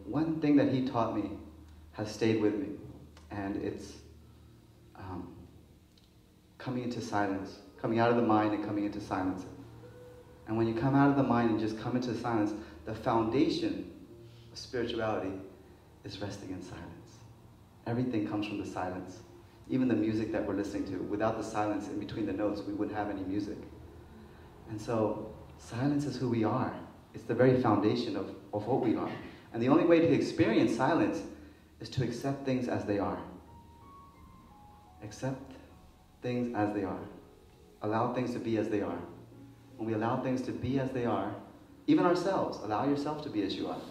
one thing that he taught me has stayed with me, and it's coming into silence, coming out of the mind and coming into silence. And when you come out of the mind and just come into silence, the foundation of spirituality is resting in silence. Everything comes from the silence. Even the music that we're listening to, without the silence in between the notes, we wouldn't have any music. And so, silence is who we are. It's the very foundation of what we are. And the only way to experience silence is to accept things as they are. Accept things as they are. Allow things to be as they are. When we allow things to be as they are, even ourselves, allow yourself to be as you are.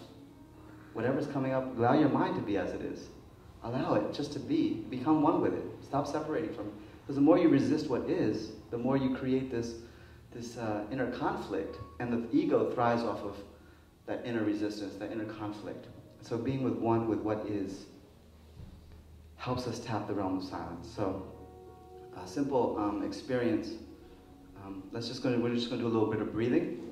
Whatever's coming up, allow your mind to be as it is. Allow it just to be. Become one with it. Stop separating from it. Because the more you resist what is, the more you create this inner conflict, and the ego thrives off of that inner resistance, that inner conflict. So being with one with what is helps us tap the realm of silence. So a simple experience. We're just going to do a little bit of breathing,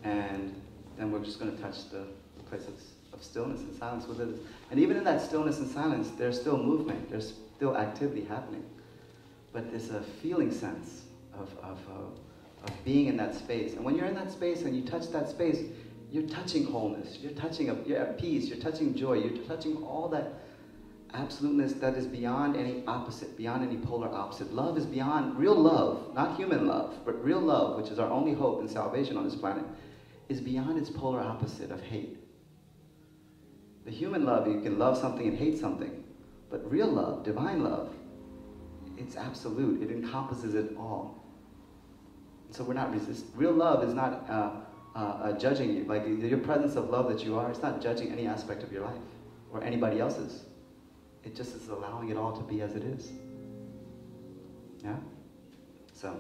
and then we're just going to touch the place of stillness and silence with it. And even in that stillness and silence, there's still movement, there's still activity happening. But it's a feeling sense of being in that space. And when you're in that space and you touch that space, you're touching wholeness, you're at peace, you're touching joy, you're touching all that absoluteness that is beyond any opposite, beyond any polar opposite. Love is beyond, real love, not human love, but real love, which is our only hope and salvation on this planet, is beyond its polar opposite of hate. The human love, you can love something and hate something, but real love, divine love, it's absolute, it encompasses it all. So we're not resisting. Real love is not judging you. Like your presence of love that you are, it's not judging any aspect of your life or anybody else's. It just is allowing it all to be as it is. Yeah? So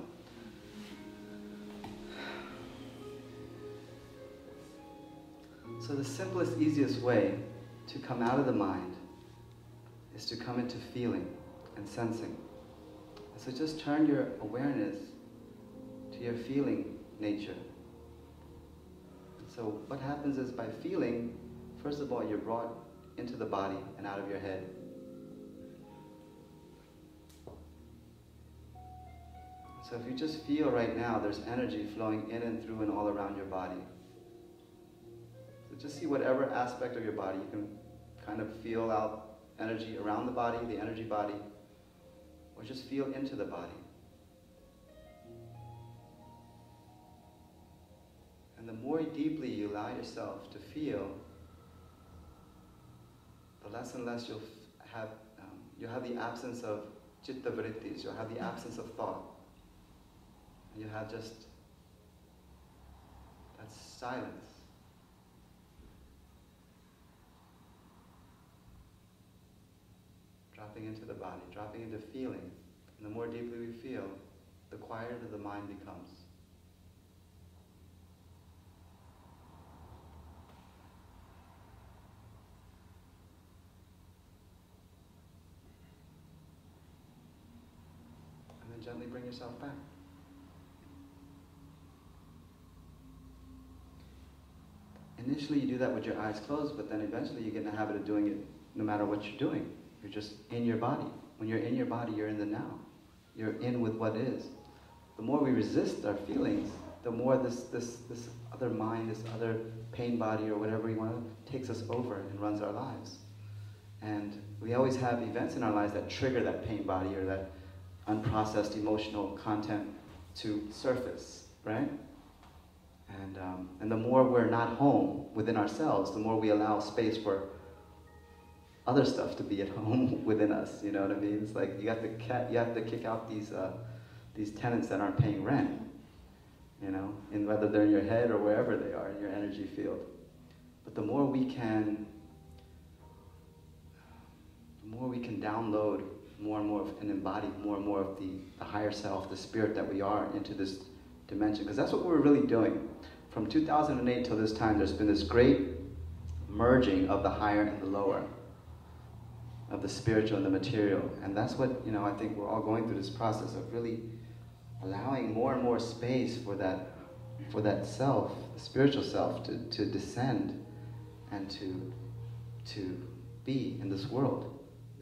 the simplest, easiest way to come out of the mind is to come into feeling and sensing. So just turn your awareness to your feeling nature. So what happens is by feeling, first of all, you're brought into the body and out of your head. So if you just feel right now, there's energy flowing in and through and all around your body. So just see whatever aspect of your body, you can kind of feel out energy around the body, the energy body, or just feel into the body. And the more deeply you allow yourself to feel, the less and less you'll have the absence of chitta vrittis, you'll have the absence of thought. And you have just that silence. Dropping into the body, dropping into feeling. And the more deeply we feel, the quieter the mind becomes. And then gently bring yourself back. Initially you do that with your eyes closed, but then eventually you get in the habit of doing it no matter what you're doing. You're just in your body. When you're in your body, you're in the now. You're in with what is. The more we resist our feelings, the more this other mind, this other pain body or whatever you want to, takes us over and runs our lives. And we always have events in our lives that trigger that pain body or that unprocessed emotional content to surface, right? And the more we're not home within ourselves, the more we allow space for other stuff to be at home within us. You know what I mean? It's like you have to kick out these tenants that aren't paying rent. You know, and whether they're in your head or wherever they are in your energy field. But the more we can download more and more and embody more and more of the higher self, the spirit that we are into this dimension. Because that's what we're really doing. From 2008 till this time, there's been this great merging of the higher and the lower, of the spiritual and the material. And that's what, you know, I think we're all going through this process of really allowing more and more space for that self, the spiritual self, to descend and to be in this world.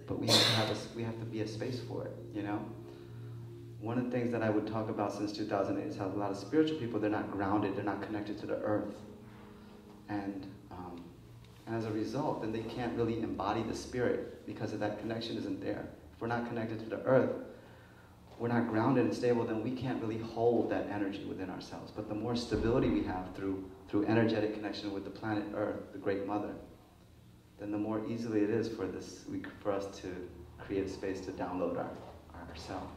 But we have to be a space for it, you know? One of the things that I would talk about since 2008 is how a lot of spiritual people, they're not grounded, they're not connected to the earth. And as a result, then they can't really embody the spirit because of that connection isn't there. If we're not connected to the earth, we're not grounded and stable, then we can't really hold that energy within ourselves. But the more stability we have through energetic connection with the planet Earth, the Great Mother, then the more easily it is for us to create a space to download ourself.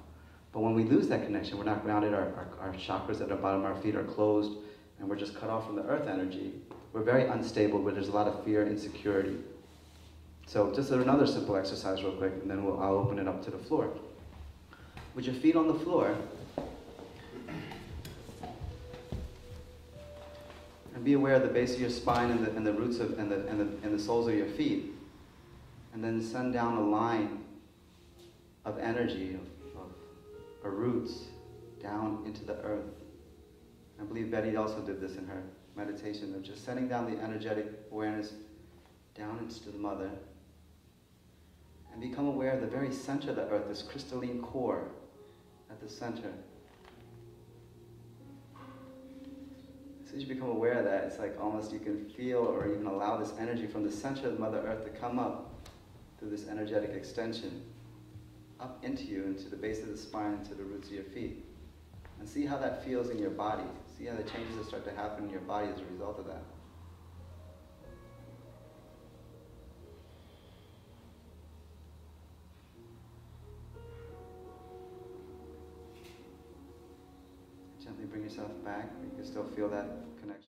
But when we lose that connection, we're not grounded, our chakras at the bottom of our feet are closed, and we're just cut off from the earth energy. We're very unstable, where there's a lot of fear, insecurity. So just another simple exercise real quick, and then I'll open it up to the floor. With your feet on the floor, and be aware of the base of your spine and the roots of and the soles of your feet, and then send down a line of energy or roots down into the earth. I believe Betty also did this in her meditation of just sending down the energetic awareness down into the mother, and become aware of the very center of the earth, this crystalline core at the center. As soon as you become aware of that, it's like almost you can feel or even allow this energy from the center of Mother Earth to come up through this energetic extension, up into you, into the base of the spine, into the roots of your feet. And see how that feels in your body. See how the changes that start to happen in your body as a result of that. Gently bring yourself back. You can still feel that connection.